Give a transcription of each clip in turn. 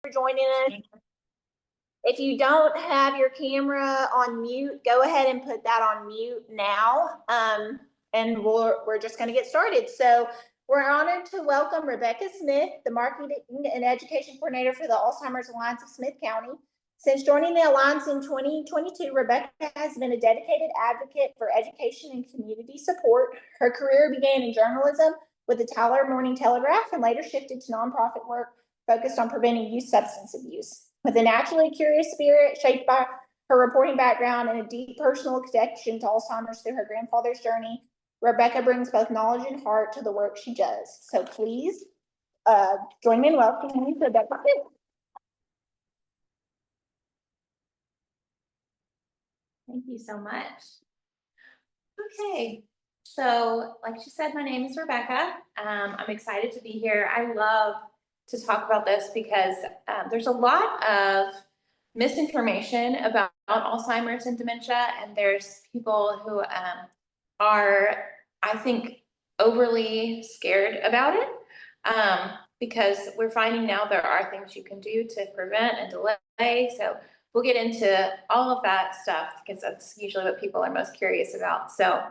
for joining us. If you don't have your camera on mute, go ahead and put that on mute now. And we're just going to get started. So we're honored to welcome Rebecca Smith, the Marketing and Education Coordinator for the Alzheimer's Alliance of Smith County. Since joining the Alliance in 2022, Rebecca has been a dedicated advocate for education and community support. Her career began in journalism with the Tyler Morning Telegraph and later shifted to nonprofit work focused on preventing youth substance abuse. With a naturally curious spirit shaped by her reporting background and a deep personal connection to Alzheimer's through her grandfather's journey, Rebecca brings both knowledge and heart to the work she does. So please join me in welcoming Rebecca Smith. Thank you so much. Okay, so like she said, my name is Rebecca. I'm excited to be here. I love to talk about this because there's a lot of misinformation about Alzheimer's and dementia, and there's people who are, I think, overly scared about it because we're finding now there are things you can do to prevent and delay. So we'll get into all of that stuff because that's usually what people are most curious about. So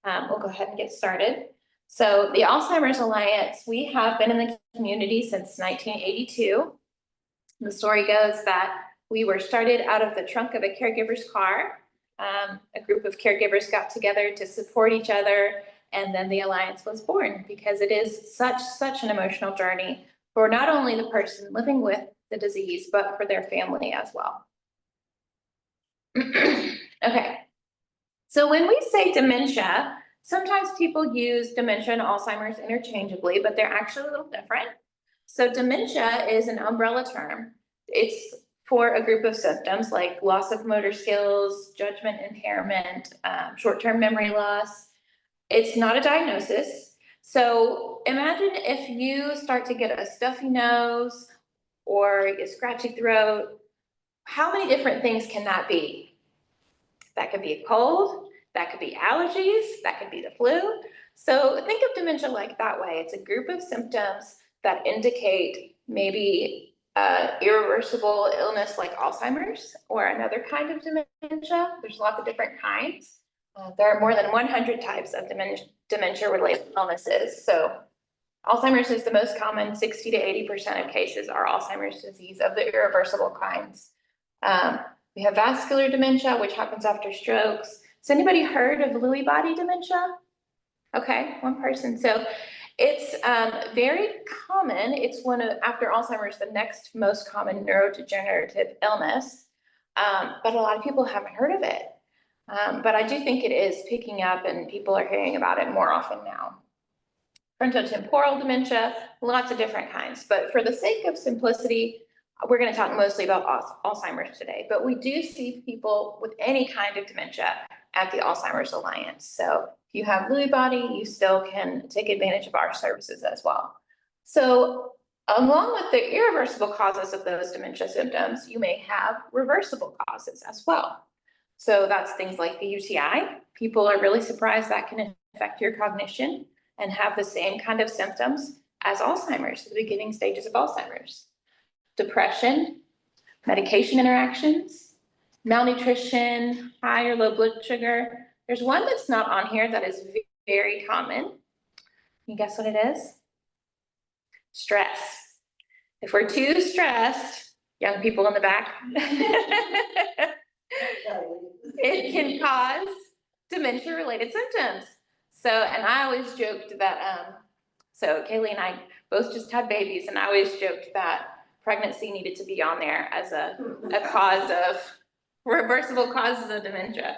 we'll go ahead and get started. So the Alzheimer's Alliance, we have been in the community since 1982. The story goes that we were started out of the trunk of a caregiver's car. A group of caregivers got together to support each other, and then the Alliance was born because it is such an emotional journey for not only the person living with the disease, but for their family as well. Okay, so when we say dementia, sometimes people use dementia and Alzheimer's interchangeably, but they're actually a little different. So dementia is an umbrella term. It's for a group of symptoms like loss of motor skills, judgment impairment, short-term memory loss. It's not a diagnosis. So imagine if you start to get a stuffy nose or a scratchy throat. How many different things can that be? That could be a cold, that could be allergies, that could be the flu. So think of dementia like that way. It's a group of symptoms that indicate maybe irreversible illness like Alzheimer's or another kind of dementia. There's lots of different kinds. There are more than 100 types of dementia-related illnesses. So Alzheimer's is the most common. 60 to 80% of cases are Alzheimer's disease of the irreversible kinds. We have vascular dementia, which happens after strokes. Has anybody heard of Lewy body dementia? Okay, one person. So it's very common. It's one of, after Alzheimer's, the next most common neurodegenerative illness. But a lot of people haven't heard of it. But I do think it is picking up and people are hearing about it more often now. Frontotemporal dementia, lots of different kinds. But for the sake of simplicity, we're going to talk mostly about Alzheimer's today, but we do see people with any kind of dementia at the Alzheimer's Alliance. So if you have Lewy body, you still can take advantage of our services as well. So along with the irreversible causes of those dementia symptoms, you may have reversible causes as well. So that's things like the UTI. People are really surprised that can affect your cognition and have the same kind of symptoms as Alzheimer's, the beginning stages of Alzheimer's. Depression, medication interactions, malnutrition, high or low blood sugar. There's one that's not on here that is very common. Can you guess what it is? Stress. If we're too stressed, young people in the back, it can cause dementia-related symptoms. So, and I always joked that, so Kaylee and I both just had babies, and I always joked that pregnancy needed to be on there as a cause of reversible causes of dementia.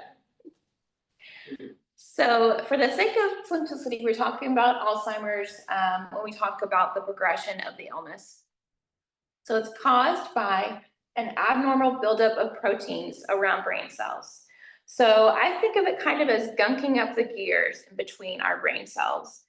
So for the sake of simplicity, we're talking about Alzheimer's when we talk about the progression of the illness. So it's caused by an abnormal buildup of proteins around brain cells. So I think of it kind of as gunking up the gears in between our brain cells.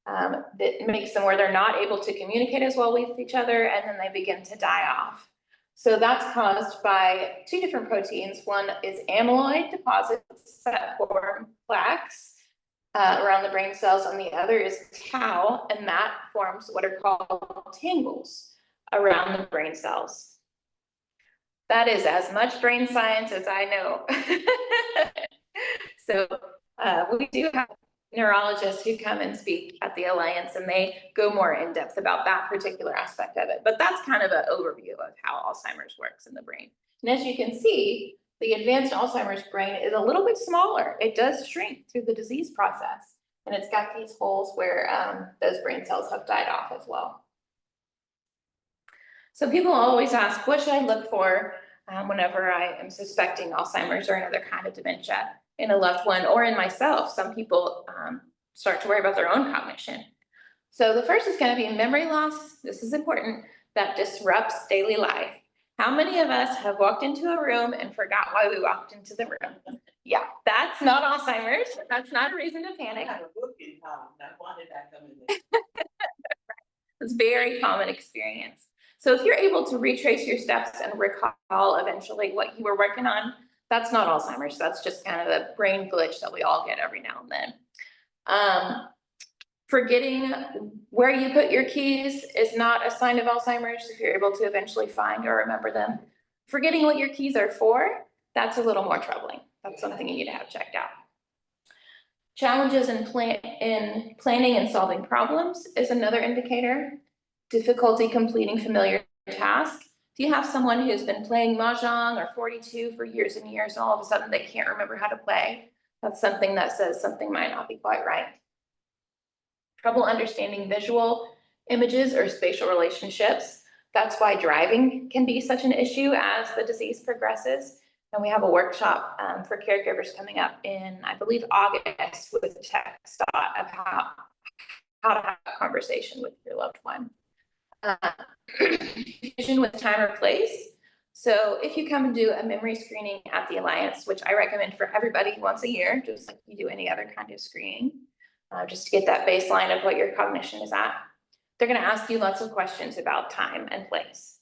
That makes them where they're not able to communicate as well with each other, and then they begin to die off. So that's caused by two different proteins. One is amyloid deposits that form plaques around the brain cells, and the other is tau, and that forms what are called tangles around the brain cells. That is as much brain science as I know. So we do have neurologists who come and speak at the Alliance, and they go more in depth about that particular aspect of it. But that's kind of an overview of how Alzheimer's works in the brain. And as you can see, the advanced Alzheimer's brain is a little bit smaller. It does shrink through the disease process. And it's got these holes where those brain cells have died off as well. So people always ask, what should I look for whenever I am suspecting Alzheimer's or another kind of dementia in a loved one or in myself? Some people start to worry about their own cognition. So the first is going to be memory loss. This is important. That disrupts daily life. How many of us have walked into a room and forgot why we walked into the room? Yeah, that's not Alzheimer's. That's not a reason to panic. I have a book in town. Now, why did that come in there? It's a very common experience. So if you're able to retrace your steps and recall eventually what you were working on, that's not Alzheimer's. That's just kind of a brain glitch that we all get every now and then. Forgetting where you put your keys is not a sign of Alzheimer's if you're able to eventually find or remember them. Forgetting what your keys are for, that's a little more troubling. That's something you need to have checked out. Challenges in planning and solving problems is another indicator. Difficulty completing familiar tasks. If you have someone who's been playing Mahjong or 42 for years and years, and all of a sudden they can't remember how to play, that's something that says something might not be quite right. Trouble understanding visual images or spatial relationships. That's why driving can be such an issue as the disease progresses. And we have a workshop for caregivers coming up in, I believe, August with TechStot of how to have a conversation with your loved one. Vision with time or place. So if you come and do a memory screening at the Alliance, which I recommend for everybody once a year, just like you do any other kind of screening, just to get that baseline of what your cognition is at, they're going to ask you lots of questions about time and place.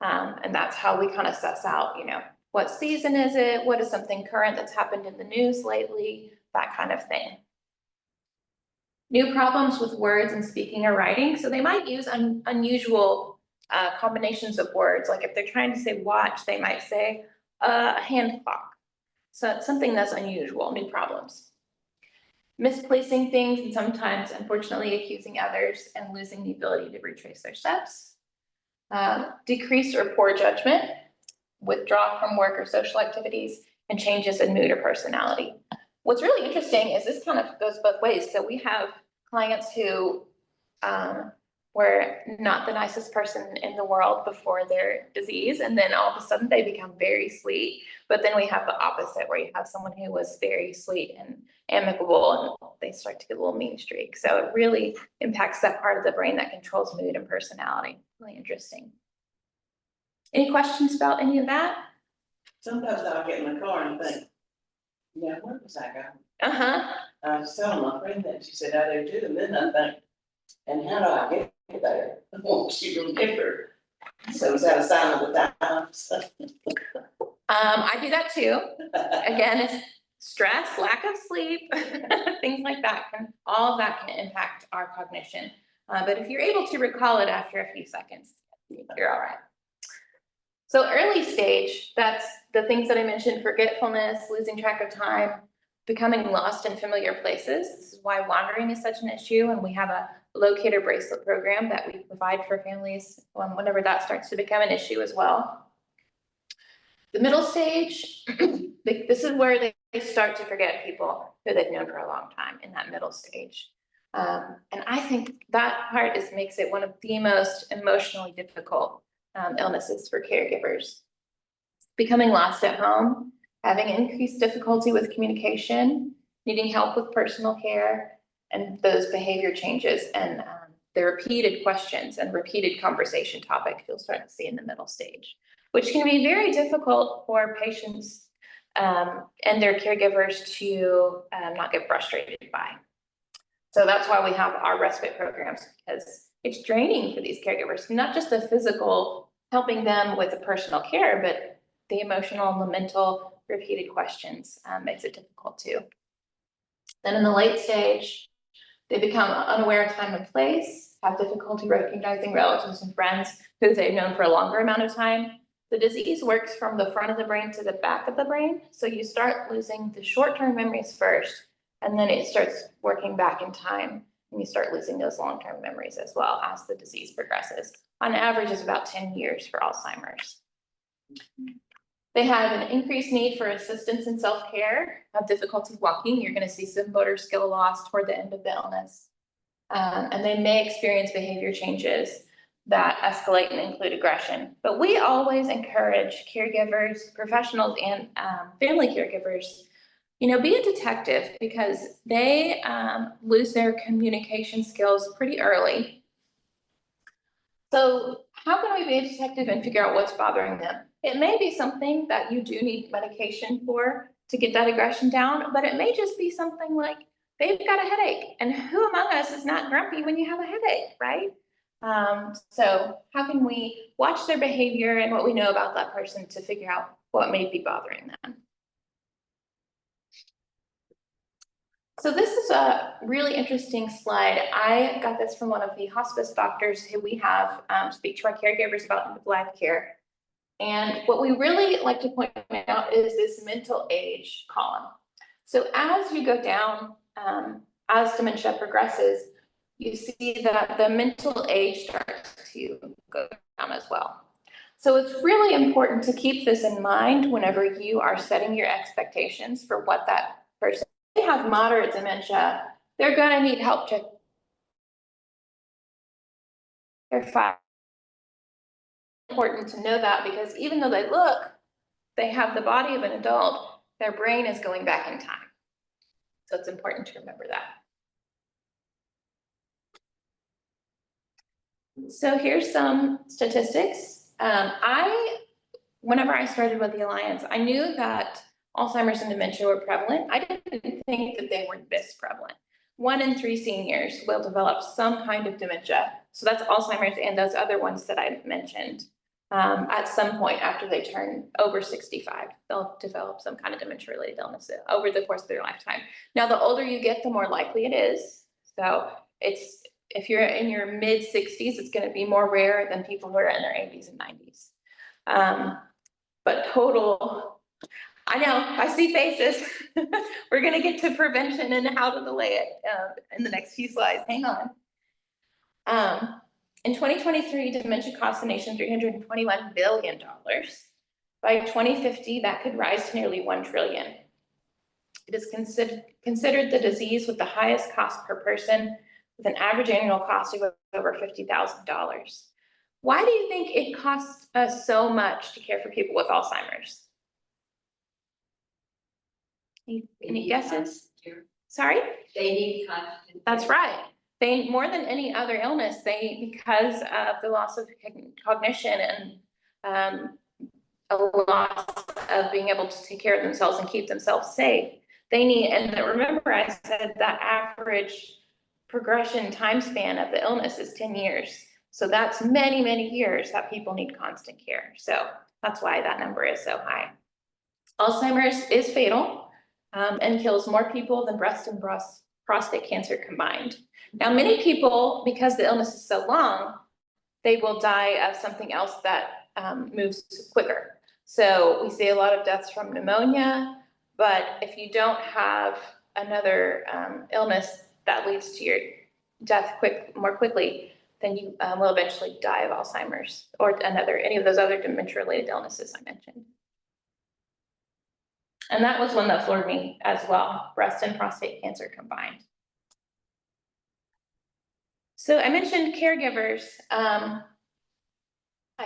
And that's how we kind of suss out, you know, what season is it? What is something current that's happened in the news lately? That kind of thing. New problems with words and speaking or writing. So they might use unusual combinations of words. Like if they're trying to say watch, they might say a hand clock. So it's something that's unusual, new problems. Misplacing things and sometimes, unfortunately, accusing others and losing the ability to retrace their steps. Decreased or poor judgment, withdraw from work or social activities, and changes in mood or personality. What's really interesting is this kind of goes both ways. So we have clients who were not the nicest person in the world before their disease, and then all of a sudden they become very sweet. But then we have the opposite, where you have someone who was very sweet and amicable, and they start to get a little mean streak. So it really impacts that part of the brain that controls mood and personality. Really interesting. Any questions about any of that? Sometimes I'll get in the car and think, yeah, where was that guy? Uh-huh. I was telling my friend that, she said, I do too, and then I think, and how do I get there? Won't you remember? So is that a sign of the times? I do that too. Again, it's stress, lack of sleep, things like that. All of that can impact our cognition. But if you're able to recall it after a few seconds, you're all right. So early stage, that's the things that I mentioned: forgetfulness, losing track of time, becoming lost in familiar places. This is why wandering is such an issue, and we have a locator bracelet program that we provide for families whenever that starts to become an issue as well. The middle stage, this is where they start to forget people who they've known for a long time, in that middle stage. And I think that part makes it one of the most emotionally difficult illnesses for caregivers. Becoming lost at home, having increased difficulty with communication, needing help with personal care, and those behavior changes and the repeated questions and repeated conversation topic you'll start to see in the middle stage, which can be very difficult for patients and their caregivers to not get frustrated by. So that's why we have our respite programs, because it's draining for these caregivers, not just the physical, helping them with the personal care, but the emotional and the mental repeated questions makes it difficult too. Then in the late stage, they become unaware of time and place, have difficulty recognizing relatives and friends who they've known for a longer amount of time. The disease works from the front of the brain to the back of the brain. So you start losing the short-term memories first, and then it starts working back in time, and you start losing those long-term memories as well as the disease progresses. On average, it's about 10 years for Alzheimer's. They have an increased need for assistance in self-care, have difficulty walking. You're going to see some motor skill loss toward the end of the illness. And they may experience behavior changes that escalate and include aggression. But we always encourage caregivers, professionals, and family caregivers, you know, be a detective, because they lose their communication skills pretty early. So how can we be a detective and figure out what's bothering them? It may be something that you do need medication for to get that aggression down, but it may just be something like they've got a headache. And who among us is not grumpy when you have a headache, right? So how can we watch their behavior and what we know about that person to figure out what may be bothering them? So this is a really interesting slide. I got this from one of the hospice doctors who we have speak to our caregivers about end-of-life care. And what we really like to point out is this mental age column. So as you go down, as dementia progresses, you see that the mental age starts to go down as well. So it's really important to keep this in mind whenever you are setting your expectations for what that person. If they have moderate dementia, they're going to need help to their file. Important to know that, because even though they have the body of an adult, their brain is going back in time. So it's important to remember that. So here's some statistics. Whenever I started with the Alliance, I knew that Alzheimer's and dementia were prevalent. I didn't think that they were this prevalent. 1 in 3 seniors will develop some kind of dementia. So that's Alzheimer's and those other ones that I mentioned. At some point after they turn over 65, they'll develop some kind of dementia-related illness over the course of their lifetime. Now, the older you get, the more likely it is. So if you're in your mid-60s, it's going to be more rare than people who are in their 80s and 90s. But total, I know, I see faces. We're going to get to prevention and how to delay it in the next few slides. Hang on. In 2023, dementia cost the nation $321 billion. By 2050, that could rise to nearly $1 trillion. It is considered the disease with the highest cost per person, with an average annual cost of over $50,000. Why do you think it costs us so much to care for people with Alzheimer's? Any guesses? Sorry? They need constant. That's right. They, more than any other illness, because of the loss of cognition and a loss of being able to take care of themselves and keep themselves safe, they need, and remember I said that average progression time span of the illness is 10 years. So that's many, many years that people need constant care. So that's why that number is so high. Alzheimer's is fatal and kills more people than breast and prostate cancer combined. Now, many people, because the illness is so long, they will die of something else that moves quicker. So we see a lot of deaths from pneumonia, but if you don't have another illness that leads to your death more quickly, then you will eventually die of Alzheimer's or any of those other dementia-related illnesses I mentioned. And that was one that floored me as well, breast and prostate cancer combined. So I mentioned caregivers. I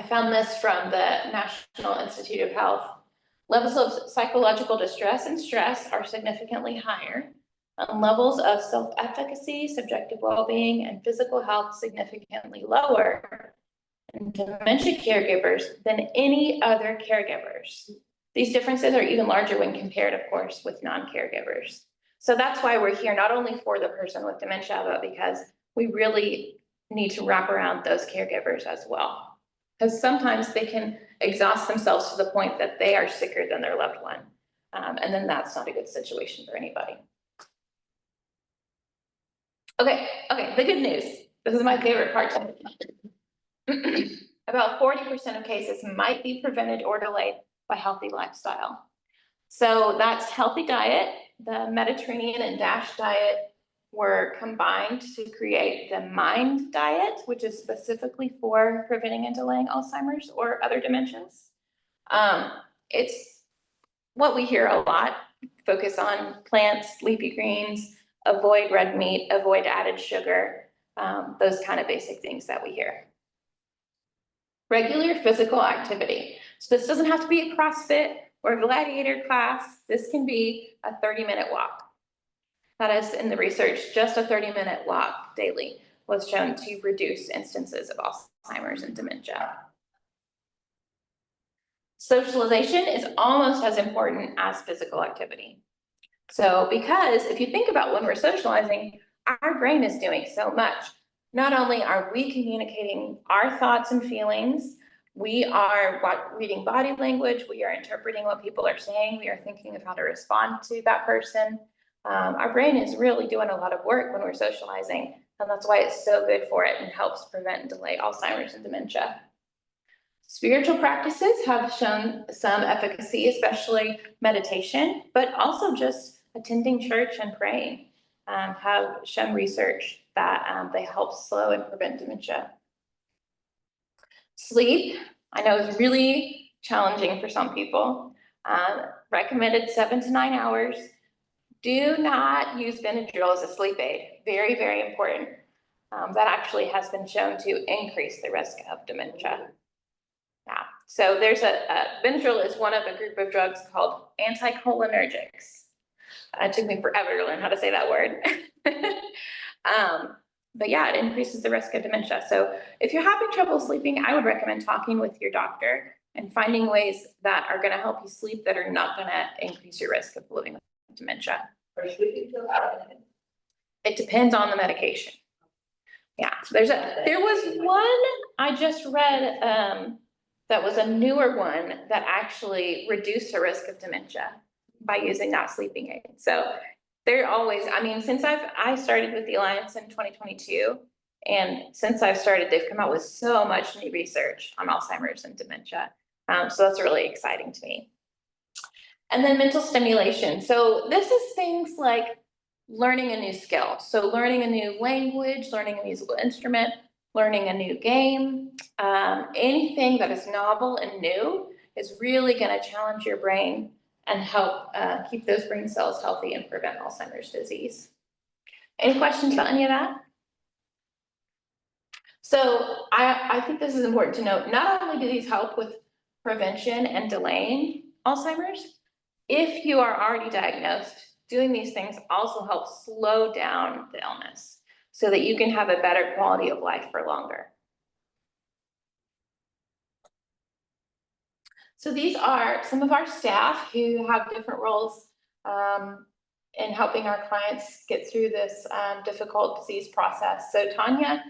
found this from the National Institute of Health. Levels of psychological distress and stress are significantly higher, and levels of self-efficacy, subjective well-being, and physical health significantly lower in dementia caregivers than any other caregivers. These differences are even larger when compared, of course, with non-caregivers. So that's why we're here, not only for the person with dementia, but because we really need to wrap around those caregivers as well. Because sometimes they can exhaust themselves to the point that they are sicker than their loved one. And then that's not a good situation for anybody. Okay, the good news. This is my favorite part. about 40% of cases might be prevented or delayed by healthy lifestyle. So that's healthy diet. The Mediterranean and DASH diet were combined to create the MIND diet, which is specifically for preventing and delaying Alzheimer's or other dementias. It's what we hear a lot: focus on plants, leafy greens, avoid red meat, avoid added sugar, those kind of basic things that we hear. Regular physical activity. So this doesn't have to be a CrossFit or a gladiator class. This can be a 30-minute walk. That is, in the research, just a 30-minute walk daily was shown to reduce instances of Alzheimer's and dementia. Socialization is almost as important as physical activity. So because if you think about when we're socializing, our brain is doing so much. Not only are we communicating our thoughts and feelings, we are reading body language, we are interpreting what people are saying, we are thinking of how to respond to that person. Our brain is really doing a lot of work when we're socializing, and that's why it's so good for it and helps prevent and delay Alzheimer's and dementia. Spiritual practices have shown some efficacy, especially meditation, but also just attending church and praying have shown research that they help slow and prevent dementia. Sleep, I know, is really challenging for some people. Recommended 7 to 9 hours. Do not use Benadryl as a sleep aid. Very, very important. That actually has been shown to increase the risk of dementia. Yeah, so there's Benadryl is one of a group of drugs called anticholinergics. It took me forever to learn how to say that word. But yeah, it increases the risk of dementia. So if you're having trouble sleeping, I would recommend talking with your doctor and finding ways that are gonna help you sleep that are not gonna increase your risk of living with dementia. It depends on the medication. Yeah, there was one I just read that was a newer one that actually reduced the risk of dementia by using that sleeping aid. So they're always, I mean, since I started with the Alliance in 2022, and since I've started, they've come out with so much new research on Alzheimer's and dementia. So that's really exciting to me. And then mental stimulation. So this is things like learning a new skill. So learning a new language, learning a musical instrument, learning a new game, anything that is novel and new is really going to challenge your brain and help keep those brain cells healthy and prevent Alzheimer's disease. Any questions about any of that? So I think this is important to note. Not only do these help with prevention and delaying Alzheimer's, if you are already diagnosed, doing these things also helps slow down the illness so that you can have a better quality of life for longer. So these are some of our staff who have different roles in helping our clients get through this difficult disease process. So Tanya,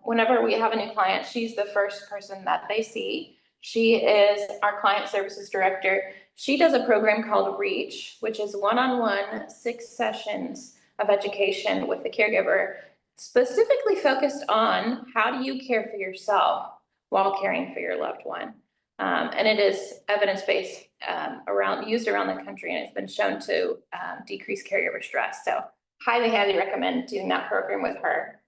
whenever we have a new client, she's the first person that they see. She is our client services director. She does a program called REACH, which is one-on-one 6 sessions of education with the caregiver, specifically focused on how do you care for yourself while caring for your loved one. And it is evidence-based used around the country, and it's been shown to decrease caregiver stress. So highly, highly recommend doing that program with her.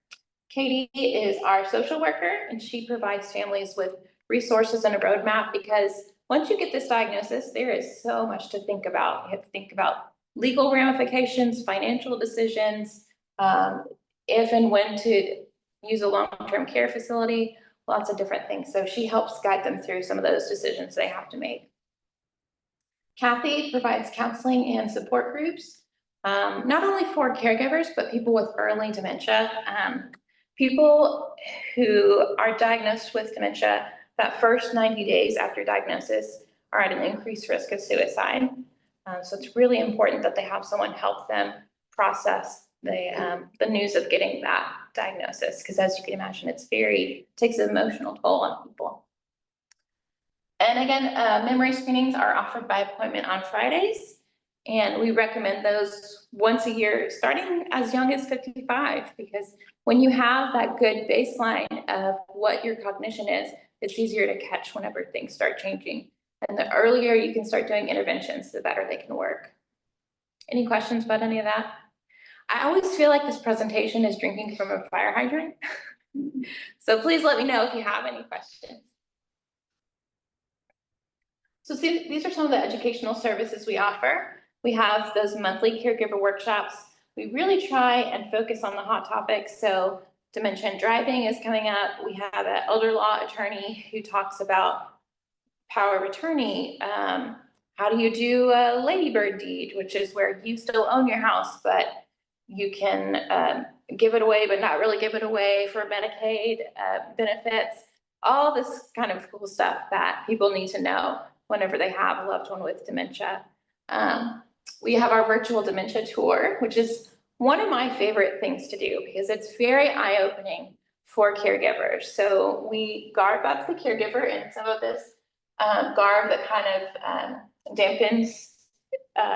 Katie is our social worker, and she provides families with resources and a roadmap, because once you get this diagnosis, there is so much to think about. You have to think about legal ramifications, financial decisions, if and when to use a long-term care facility, lots of different things. So she helps guide them through some of those decisions they have to make. Kathy provides counseling and support groups, not only for caregivers, but people with early dementia. People who are diagnosed with dementia, that first 90 days after diagnosis are at an increased risk of suicide. So it's really important that they have someone help them process the news of getting that diagnosis, because as you can imagine, takes an emotional toll on people. And again, memory screenings are offered by appointment on Fridays, and we recommend those once a year, starting as young as 55, because when you have that good baseline of what your cognition is, it's easier to catch whenever things start changing. And the earlier you can start doing interventions, the better they can work. Any questions about any of that? I always feel like this presentation is drinking from a fire hydrant. So please let me know if you have any questions. So see, these are some of the educational services we offer. We have those monthly caregiver workshops. We really try and focus on the hot topics. So dementia and driving is coming up. We have an elder law attorney who talks about power of attorney. How do you do a ladybird deed, which is where you still own your house, but you can give it away, but not really give it away for Medicaid benefits. All this kind of cool stuff that people need to know whenever they have a loved one with dementia. We have our virtual dementia tour, which is one of my favorite things to do because it's very eye-opening for caregivers. So we garb up the caregiver in some of this garb that kind of dampens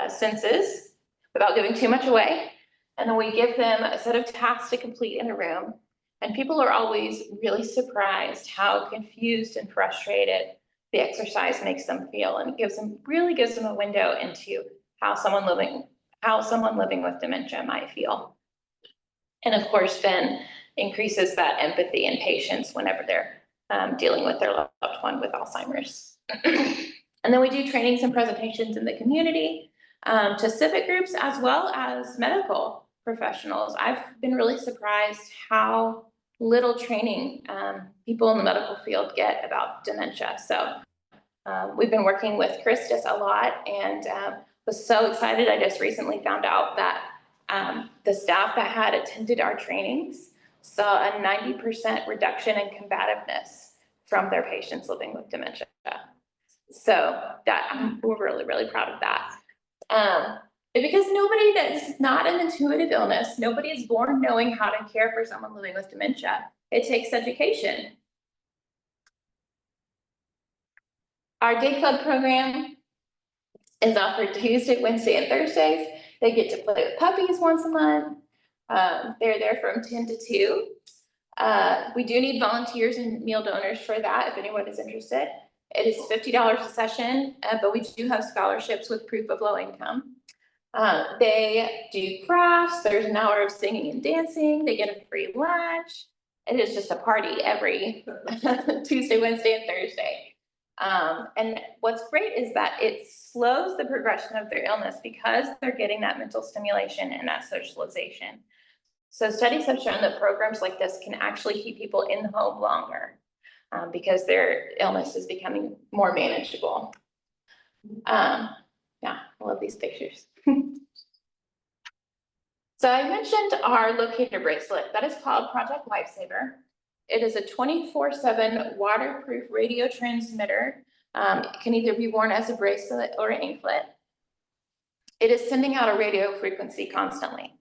senses without giving too much away. And then we give them a set of tasks to complete in a room. And people are always really surprised how confused and frustrated the exercise makes them feel. And it really gives them a window into how someone living with dementia might feel. And of course, then increases that empathy and patience whenever they're dealing with their loved one with Alzheimer's. And then we do trainings and presentations in the community to civic groups as well as medical professionals. I've been really surprised how little training people in the medical field get about dementia. So we've been working with Christus a lot and was so excited. I just recently found out that the staff that had attended our trainings saw a 90% reduction in combativeness from their patients living with dementia. So that we're really, really proud of that. Because that's not an intuitive illness. Nobody is born knowing how to care for someone living with dementia. It takes education. Our Day Club program is offered Tuesday, Wednesday, and Thursdays. They get to play with puppies once a month. They're there from 10 to 2. We do need volunteers and meal donors for that if anyone is interested. It is $50 a session, but we do have scholarships with proof of low income. They do crafts. There's an hour of singing and dancing. They get a free lunch. It is just a party every Tuesday, Wednesday, and Thursday. And what's great is that it slows the progression of their illness because they're getting that mental stimulation and that socialization. So studies have shown that programs like this can actually keep people in the home longer because their illness is becoming more manageable. Yeah, I love these pictures. So I mentioned our locator bracelet. That is called Project Lifesaver. It is a 24/7 waterproof radio transmitter. It can either be worn as a bracelet or an anklet. It is sending out a radio frequency constantly.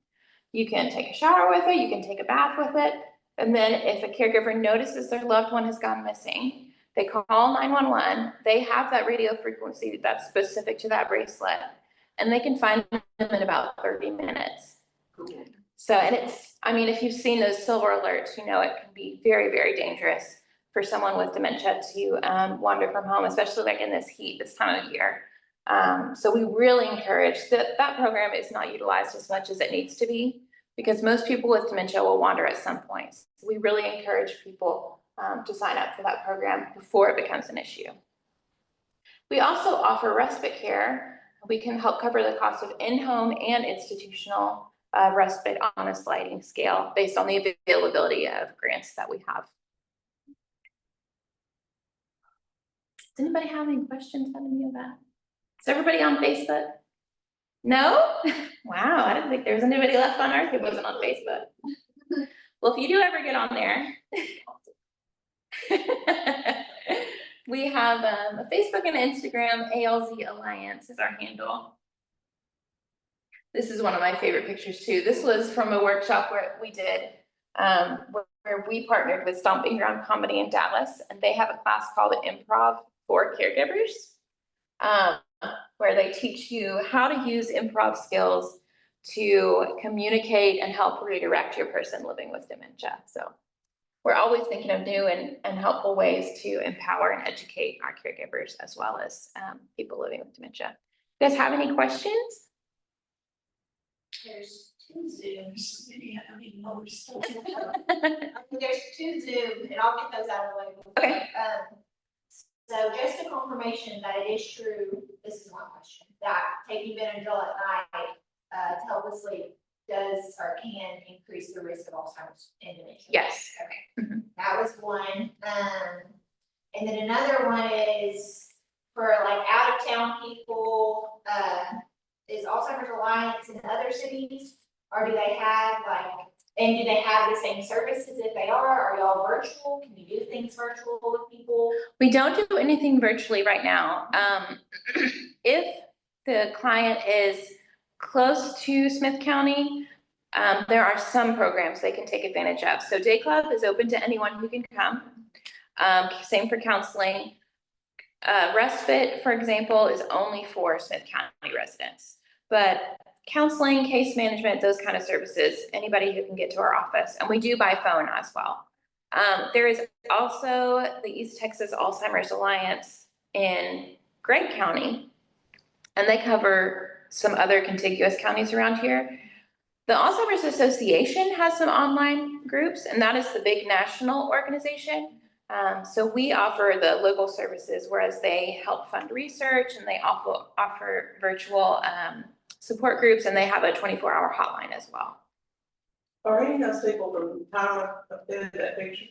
You can take a shower with it, you can take a bath with it, and then if a caregiver notices their loved one has gone missing, they call 911. They have that radio frequency that's specific to that bracelet, and they can find them in about 30 minutes. So, and if you've seen those silver alerts, you know it can be very, very dangerous for someone with dementia to wander from home, especially like in this heat, this time of year. So we really encourage that program is not utilized as much as it needs to be because most people with dementia will wander at some point. So we really encourage people to sign up for that program before it becomes an issue. We also offer respite care. We can help cover the cost of in-home and institutional respite on a sliding scale based on the availability of grants that we have. Does anybody have any questions on any of that? Is everybody on Facebook? No? Wow, I didn't think there was anybody left on earth who wasn't on Facebook. Well, if you do ever get on there, we have a Facebook and Instagram. ALZ Alliance is our handle. This is one of my favorite pictures too. This was from a workshop where we did, where we partnered with Stomping Ground Comedy in Dallas, and they have a class called Improv for Caregivers, where they teach you how to use improv skills to communicate and help redirect your person living with dementia. So we're always thinking of new and helpful ways to empower and educate our caregivers as well as people living with dementia. You guys have any questions? There's two Zooms. I don't even know where to start. There's two Zoom, and I'll get those out of the way. Okay. So just a confirmation that it is true, this is one question, that taking Benadryl at night, to help us sleep does or can increase the risk of Alzheimer's and dementia. Yes. Okay. Mhm. That was one. And then another one is for like out of town people, is Alzheimer's Alliance in other cities? Or do they have like, and do they have the same services if they are? Are y'all virtual? Can you do things virtual with people? We don't do anything virtually right now. If the client is close to Smith County, there are some programs they can take advantage of. So Day Club is open to anyone who can come. Same for counseling. Respite, for example, is only for Smith County residents. But counseling, case management, those kind of services, anybody who can get to our office, and we do by phone as well. There is also the East Texas Alzheimer's Alliance in Gregg County, and they cover some other contiguous counties around here. The Alzheimer's Association has some online groups, and that is the big national organization. So we offer the local services, whereas they help fund research and they offer virtual support groups, and they have a 24-hour hotline as well. Are any of those people from Tyler up there in that picture?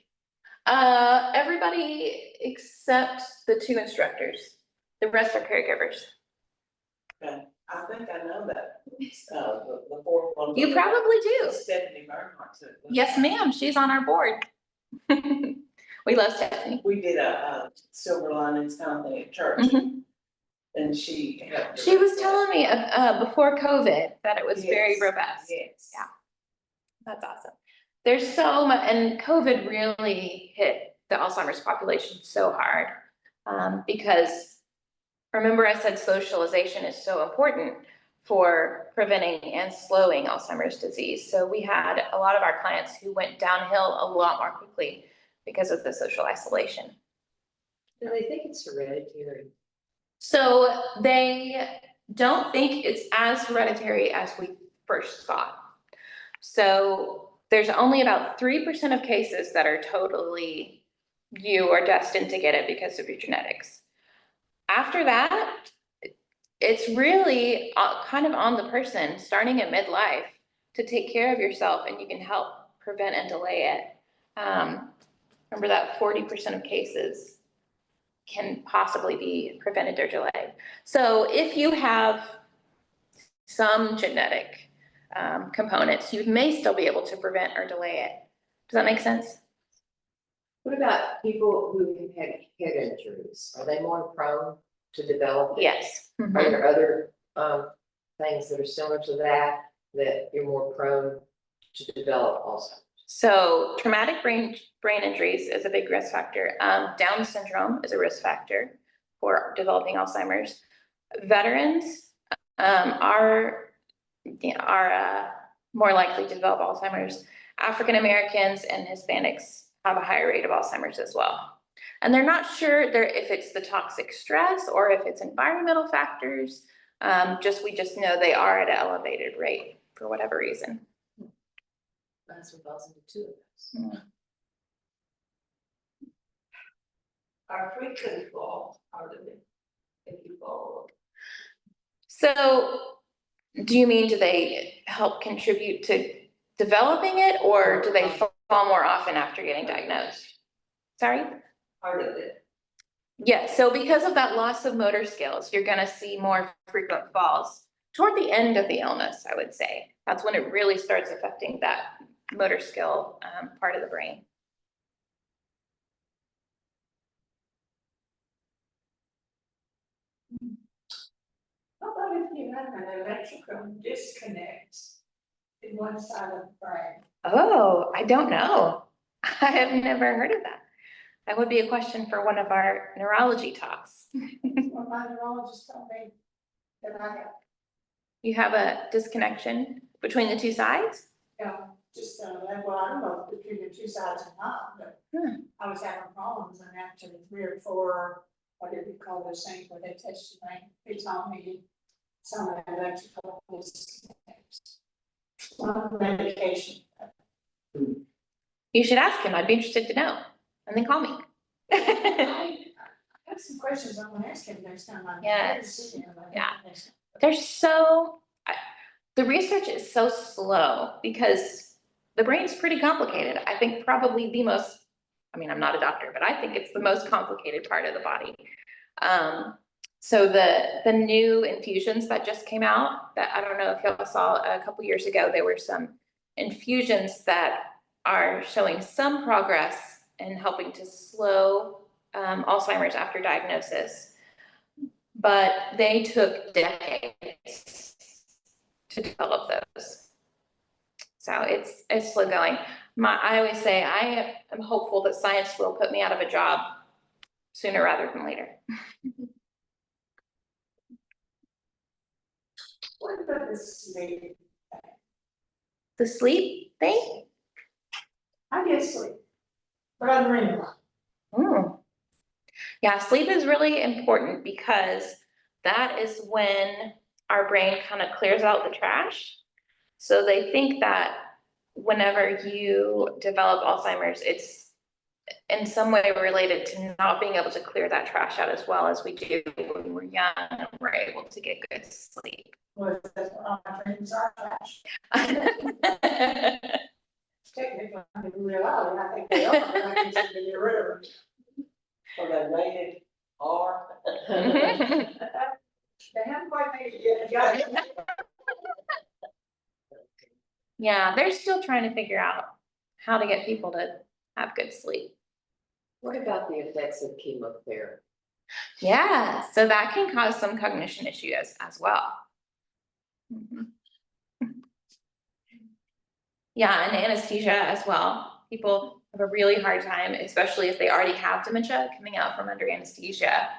Everybody except the two instructors. The rest are caregivers. Okay, I think I know that, the fourth one. You probably do. Stephanie Bernhardt. Yes, ma'am. She's on our board. We love Stephanie. We did a silver linings kind of thing at church, Mhm. and she helped. She was telling me before COVID that it was very Yes, robust. Yes. Yeah. That's awesome. There's so much, and COVID really hit the Alzheimer's population so hard because remember I said socialization is so important for preventing and slowing Alzheimer's disease. So we had a lot of our clients who went downhill a lot more quickly because of the social isolation. Do they think it's hereditary? So they don't think it's as hereditary as we first thought. So there's only about 3% of cases that are totally you are destined to get it because of your genetics. After that, it's really kind of on the person starting at midlife to take care of yourself, and you can help prevent and delay it. Remember that 40% of cases can possibly be prevented or delayed. So if you have some genetic components, you may still be able to prevent or delay it. Does that make sense? What about people who have had head injuries? Are they more prone to develop it? Yes. Are there other things that are similar to that you're more prone to develop also? So traumatic brain injuries is a big risk factor. Down syndrome is a risk factor for developing Alzheimer's. Veterans are more likely to develop Alzheimer's. African Americans and Hispanics have a higher rate of Alzheimer's as well. And they're not sure if it's the toxic stress or if it's environmental factors. We just know they are at an elevated rate for whatever reason. That's what falls into two of those. Are frequent fall, how do they, if you fall? So do you mean, do they help contribute to developing it, or do they fall more often after getting diagnosed? Sorry? Part of it. Yeah, so because of that loss of motor skills, you're gonna see more frequent falls toward the end of the illness, I would say. That's when it really starts affecting that motor skill part of the brain. How about if you have an electrical disconnect in one side of the brain? Oh, I don't know. I have never heard of that. That would be a question for one of our neurology talks. Well, my neurologist told me that I have, You have a disconnection between the two sides? yeah, just, well, I don't know if you're two sides or not, but I was having problems and after 3 or 4, what did we call those things where they tested me? They told me some of the electrical disconnects. Medication. You should ask him. I'd be interested to know. And then call me. I have some questions I want to ask him next time. Yes. Yeah. The research is so slow because the brain's pretty complicated. I think probably the most, I mean, I'm not a doctor, but I think it's the most complicated part of the body. So the new infusions that just came out, that I don't know if y'all saw a couple years ago, there were some infusions that are showing some progress in helping to slow Alzheimer's after diagnosis, but they took decades to develop those. So it's slow going. I always say I am hopeful that science will put me out of a job sooner rather than later. What about this sleep? The sleep thing? I get sleep, but I dream a lot. Mm. Yeah, sleep is really important because that is when our brain kind of clears out the trash. So they think that whenever you develop Alzheimer's, it's in some way related to not being able to clear that trash out as well as we do when we're young and we're able to get good sleep. Well, that's what all my dreams are, trash. Technically, I didn't realize, and I think they are, but I can just get rid of them. Or they rated R. They haven't quite made it yet. Yeah, they're still trying to figure out how to get people to have good sleep. What about the effects of chemotherapy? Yeah, so that can cause some cognition issues as well. Mhm. Yeah, and anesthesia as well. People have a really hard time, especially if they already have dementia coming out from under anesthesia.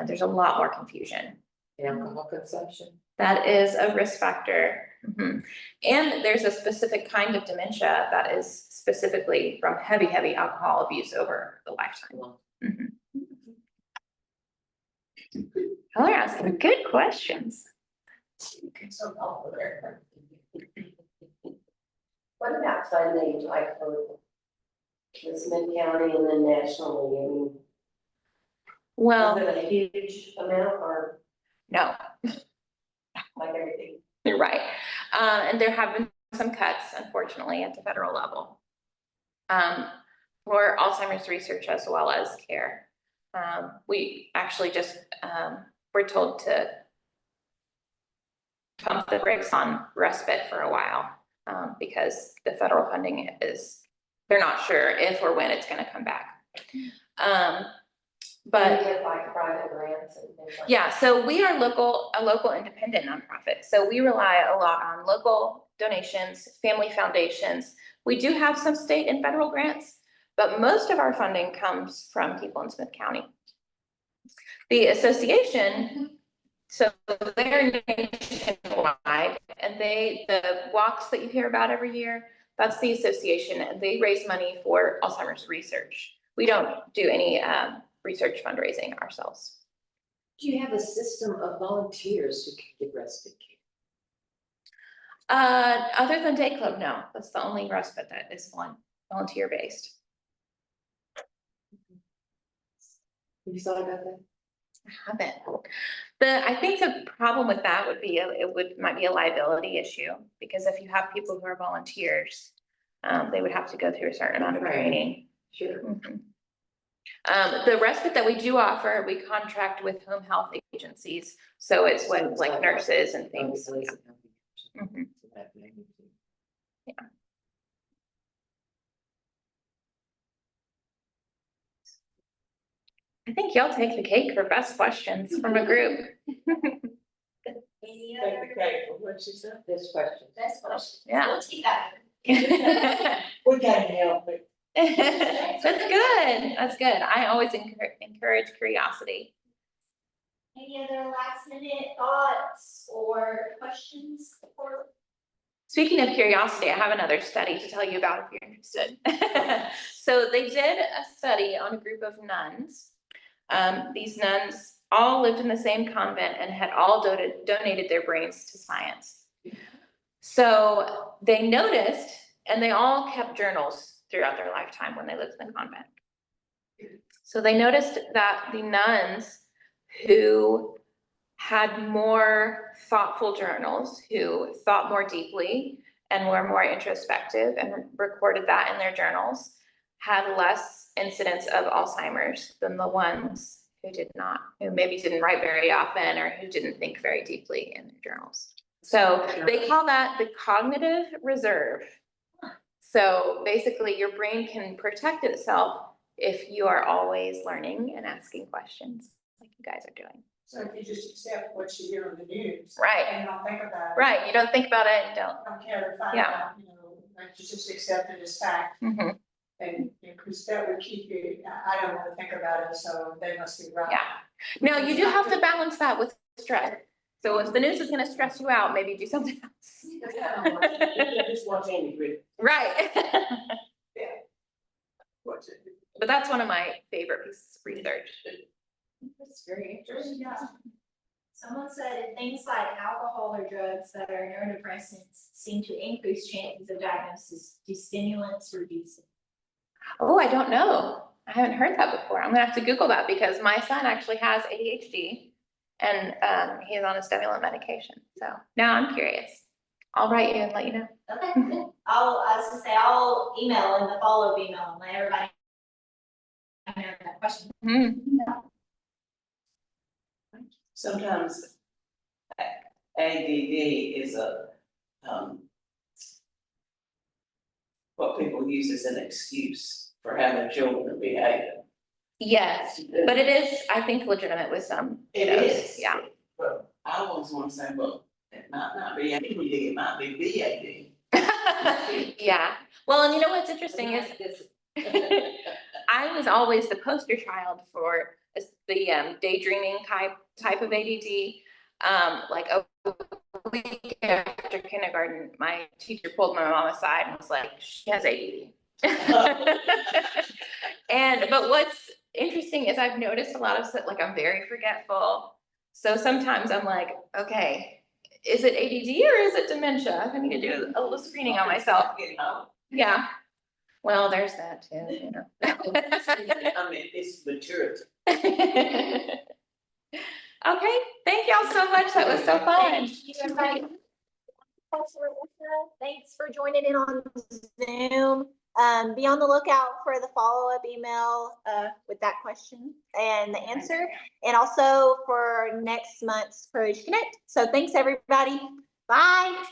There's a lot more confusion. Alcohol consumption? That is a risk factor. Mhm. And there's a specific kind of dementia that is specifically from heavy, heavy alcohol abuse over the lifetime. Mhm. Oh, they're asking good questions. What about funding, like for Smith County and then nationally? I mean, Well, is it a huge amount or no, like everything? you're right. And there have been some cuts, unfortunately, at the federal level. For Alzheimer's research as well as care. We actually just were told to pump the brakes on respite for a while because the federal funding they're not sure if or when it's going to come back. But You get like private grants and things like yeah, so we are a local independent nonprofit. So we rely a lot on local donations, family foundations. We do have some state and federal grants, but most of our funding comes from people in Smith County. The association, so they're nationwide, and the walks that you hear about every year, that's the association, and they raise money for Alzheimer's research. We don't do any research fundraising ourselves. Do you have a system of volunteers who can give respite care? Other than Day Club, no. That's the only respite that is volunteer based. Have you thought about that? I haven't. I think the problem with that would be might be a liability issue, because if you have people who are volunteers, they would have to go through a certain amount of training. Sure. Mhm. The respite that we do offer, we contract with home health agencies, so it's with like nurses and things. Yeah. Mhm. Yeah. I think y'all take the cake for best questions from a group. Any Take other the cake for what she said. This question. best questions? Yeah. We'll take that. We can't help it. That's good. That's good. I always encourage curiosity. Any other last minute thoughts or questions before Speaking of curiosity, I have another study to tell you about if you're interested. So they did a study on a group of nuns. These nuns all lived in the same convent and had all donated their brains to science. So they noticed, and they all kept journals throughout their lifetime when they lived in the convent. So they noticed that the nuns who had more thoughtful journals, who thought more deeply and were more introspective and recorded that in their journals, had less incidence of Alzheimer's than the ones who did not, who maybe didn't write very often or who didn't think very deeply in their journals. So they call that the cognitive reserve. So basically your brain can protect itself if you are always learning and asking questions like you guys are doing. So if you just accept what you hear on the news. Right. And don't think about it. Right, you don't think about it and Don't care to find Yeah. out, you know, like you just accept it as fact. don't. And, because that would keep you, I don't wanna think about it, so they must be right. Yeah. Now, you do have to balance that with stress. So if the news is gonna stress you out, maybe do something else. Just watch Andy Griffith. Right. Watch it. But that's one of my favorite pieces of research. That's very interesting. Someone said things like alcohol or drugs that are neurodepressants seem to increase chances of diagnosis. Do stimulants reduce it? Oh, I don't know. I haven't heard that before. I'm gonna have to Google that because my son actually has ADHD and he's on a stimulant medication. So now I'm curious. I'll write you and let you know. Okay, good. I was gonna say, I'll email in the follow-up email and let everybody know that question. Hmm. Sometimes ADD is what people use as an excuse for how their children behave. Yes, but it is, I think, legitimate with some It kiddos. is. Yeah. But I always want to say, well, it might not be ADD, it might be BAD. Yeah. Well, and you know what's interesting is I was always the poster child for the daydreaming type of ADD. Like a week after kindergarten, my teacher pulled my mom aside and was like, "She has ADD." But what's interesting is I've noticed a lot of stuff, like I'm very forgetful. So sometimes I'm like, okay, is it ADD or is it dementia? I need to do a little screening on myself. Yeah. Well, there's that too, you know. I mean, it's maturity. Okay, thank y'all so much. That was so fun. Thank you, everybody. Thanks for joining in on Zoom. Be on the lookout for the follow-up email with that question and the answer, and also for next month's KourageConnect. So thanks, everybody. Bye.